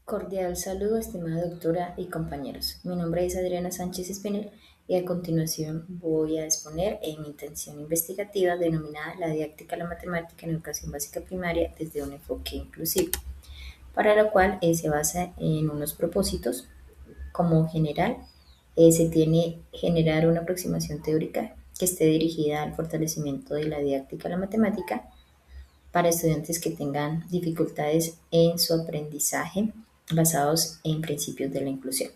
Cordial saludo, estimada doctora y compañeros. Mi nombre es Adriana Sánchez Espinel y a continuación voy a exponer en mi intención investigativa denominada La didáctica de la matemática en educación básica primaria desde un enfoque inclusivo, para lo cual se basa en unos propósitos. Como general, se tiene generar una aproximación teórica que esté dirigida al fortalecimiento de la didáctica de la matemática para estudiantes que tengan dificultades en su aprendizaje basados en principios de la inclusión.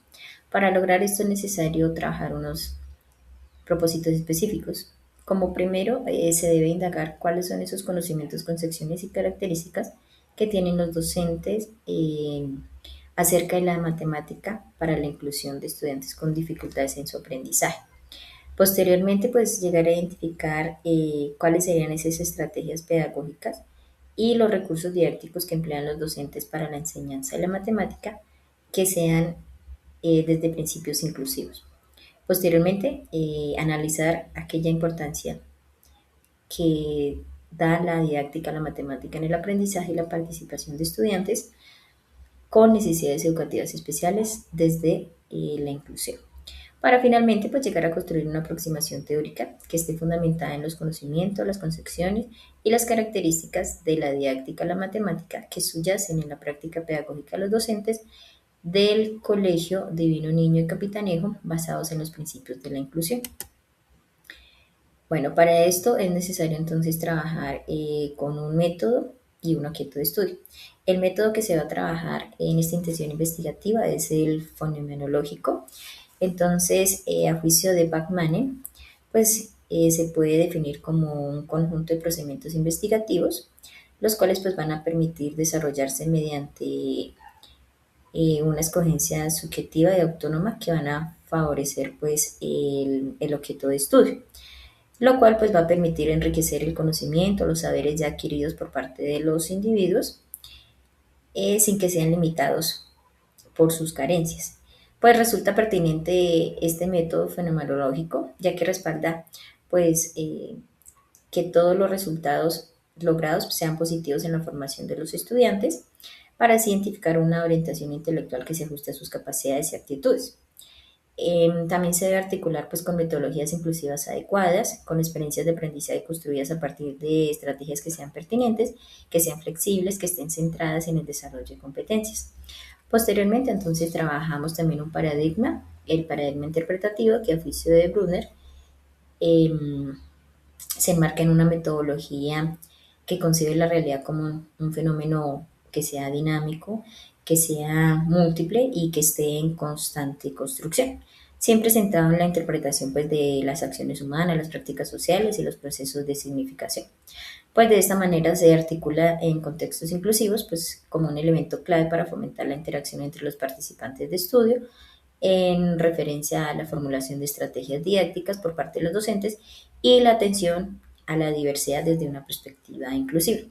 Para lograr esto es necesario trabajar unos propósitos específicos. Como primero, se debe indagar cuáles son esos conocimientos, concepciones y características que tienen los docentes acerca de la matemática para la inclusión de estudiantes con dificultades en su aprendizaje. Posteriormente, pues llegar a identificar cuáles serían esas estrategias pedagógicas y los recursos didácticos que emplean los docentes para la enseñanza de la matemática que sean desde principios inclusivos. Posteriormente, analizar aquella importancia que da la didáctica a la matemática en el aprendizaje y la participación de estudiantes con necesidades educativas especiales desde la inclusión. Para finalmente pues, llegar a construir una aproximación teórica que esté fundamentada en los conocimientos, las concepciones y las características de la didáctica a la matemática que subyacen en la práctica pedagógica de los docentes del Colegio Divino Niño y Capitanejo basados en los principios de la inclusión. Bueno, para esto es necesario entonces trabajar con un método y un objeto de estudio. El método que se va a trabajar en esta intención investigativa es el fenomenológico. Entonces, a juicio de Bachmann, pues se puede definir como un conjunto de procedimientos investigativos, los cuales pues van a permitir desarrollarse mediante una escogencia subjetiva y autónoma que van a favorecer pues el objeto de estudio, lo cual pues va a permitir enriquecer el conocimiento, los saberes ya adquiridos por parte de los individuos, sin que sean limitados por sus carencias. Pues resulta pertinente este método fenomenológico, ya que respalda pues que todos los resultados logrados sean positivos en la formación de los estudiantes para así identificar una orientación intelectual que se ajuste a sus capacidades y actitudes. También se debe articular pues, con metodologías inclusivas adecuadas, con experiencias de aprendizaje construidas a partir de estrategias que sean pertinentes, que sean flexibles, que estén centradas en el desarrollo de competencias. Posteriormente, entonces, trabajamos también un paradigma, el paradigma interpretativo, que a juicio de Brunner eh, se enmarca en una metodología que concibe la realidad como un fenómeno que sea dinámico, que sea múltiple y que esté en constante construcción, siempre centrado en la interpretación pues, de las acciones humanas, las prácticas sociales y los procesos de significación. Pues de esta manera se articula en contextos inclusivos pues, como un elemento clave para fomentar la interacción entre los participantes de estudio, en referencia a la formulación de estrategias didácticas por parte de los docentes y la atención a la diversidad desde una perspectiva inclusiva.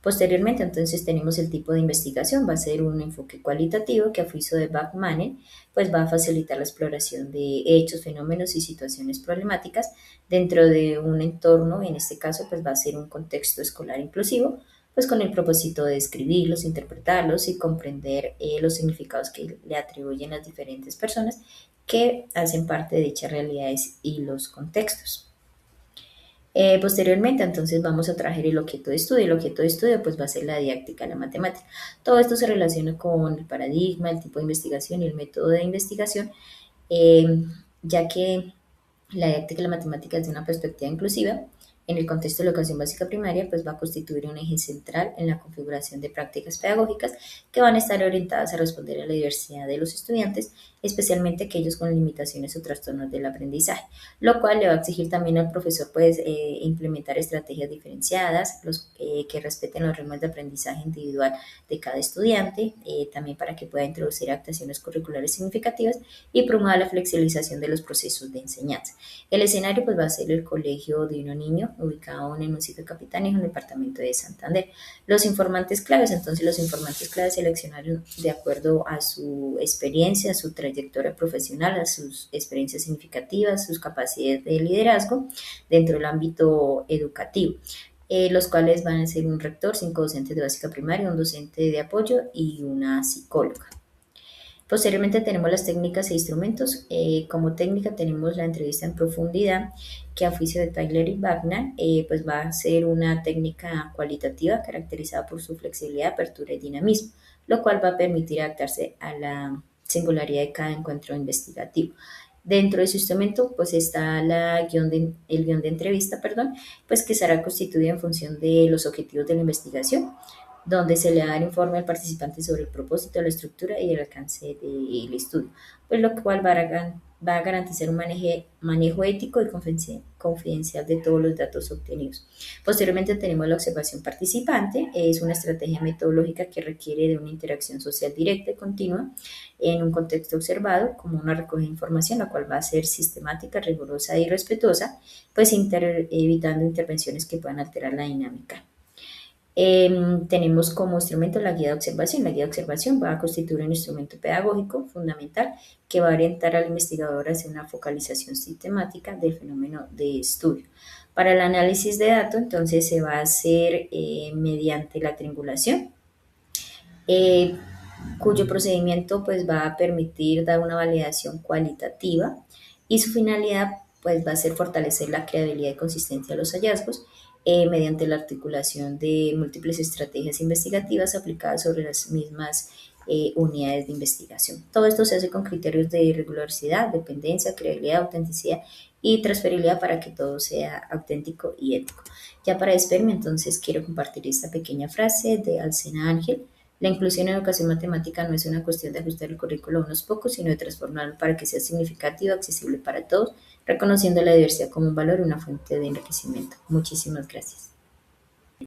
Posteriormente, entonces, tenemos el tipo de investigación, va a ser un enfoque cualitativo que a juicio de Bachmann, pues va a facilitar la exploración de hechos, fenómenos y situaciones problemáticas dentro de un entorno, en este caso, pues va a ser un contexto escolar inclusivo, pues con el propósito de describirlos, interpretarlos y comprender los significados que le atribuyen las diferentes personas que hacen parte de dichas realidades y los contextos. Posteriormente, entonces vamos a traer el objeto de estudio. El objeto de estudio pues va a ser la didáctica, la matemática. Todo esto se relaciona con el paradigma, el tipo de investigación y el método de investigación, eh, ya que la didáctica y la matemática desde una perspectiva inclusiva, en el contexto de la educación básica primaria, pues va a constituir un eje central en la configuración de prácticas pedagógicas que van a estar orientadas a responder a la diversidad de los estudiantes, especialmente aquellos con limitaciones o trastornos del aprendizaje, lo cual le va a exigir también al profesor pues, implementar estrategias diferenciadas, que respeten los ritmos de aprendizaje individual de cada estudiante, también para que pueda introducir adaptaciones curriculares significativas y promueva la flexibilización de los procesos de enseñanza. El escenario pues, va a ser el Colegio Divino Niño, ubicado en el municipio de Capitanejo, en el departamento de Santander. Los informantes claves, entonces los informantes claves seleccionaron de acuerdo a su experiencia, a su trayectoria profesional, a sus experiencias significativas, sus capacidades de liderazgo dentro del ámbito educativo. Los cuales van a ser un rector, 5 docentes de básica primaria, un docente de apoyo y una psicóloga. Posteriormente tenemos las técnicas e instrumentos. Como técnica tenemos la entrevista en profundidad, que a juicio de Tyler y Wagner, pues va a ser una técnica cualitativa caracterizada por su flexibilidad, apertura y dinamismo, lo cual va a permitir adaptarse a la singularidad de cada encuentro investigativo. Dentro de su instrumento, pues está el guión de entrevista, perdón, pues que será constituido en función de los objetivos de la investigación, donde se le da el informe al participante sobre el propósito, la estructura y el alcance del estudio, pues lo cual va a garantizar un manejo ético y confidencial de todos los datos obtenidos. Posteriormente tenemos la observación participante. Es una estrategia metodológica que requiere de una interacción social directa y continua en un contexto observado, como una recogida de información, la cual va a ser sistemática, rigurosa y respetuosa, pues evitando intervenciones que puedan alterar la dinámica. Tenemos como instrumento la guía de observación. La guía de observación va a constituir un instrumento pedagógico fundamental que va a orientar al investigador hacia una focalización sistemática del fenómeno de estudio. Para el análisis de datos, entonces se va a hacer mediante la triangulación, eh, cuyo procedimiento pues va a permitir dar una validación cualitativa, y su finalidad pues va a ser fortalecer la creabilidad y consistencia de los hallazgos mediante la articulación de múltiples estrategias investigativas aplicadas sobre las mismas unidades de investigación. Todo esto se hace con criterios de regularidad, dependencia, creabilidad, autenticidad y transferibilidad para que todo sea auténtico y ético. Ya para despedirme, entonces quiero compartir esta pequeña frase de Alcena Ángel: la inclusión en educación matemática no es una cuestión de ajustar el currículo a unos pocos, sino de transformarlo para que sea significativo, accesible para todos, reconociendo la diversidad como un valor y una fuente de enriquecimiento. Muchísimas gracias.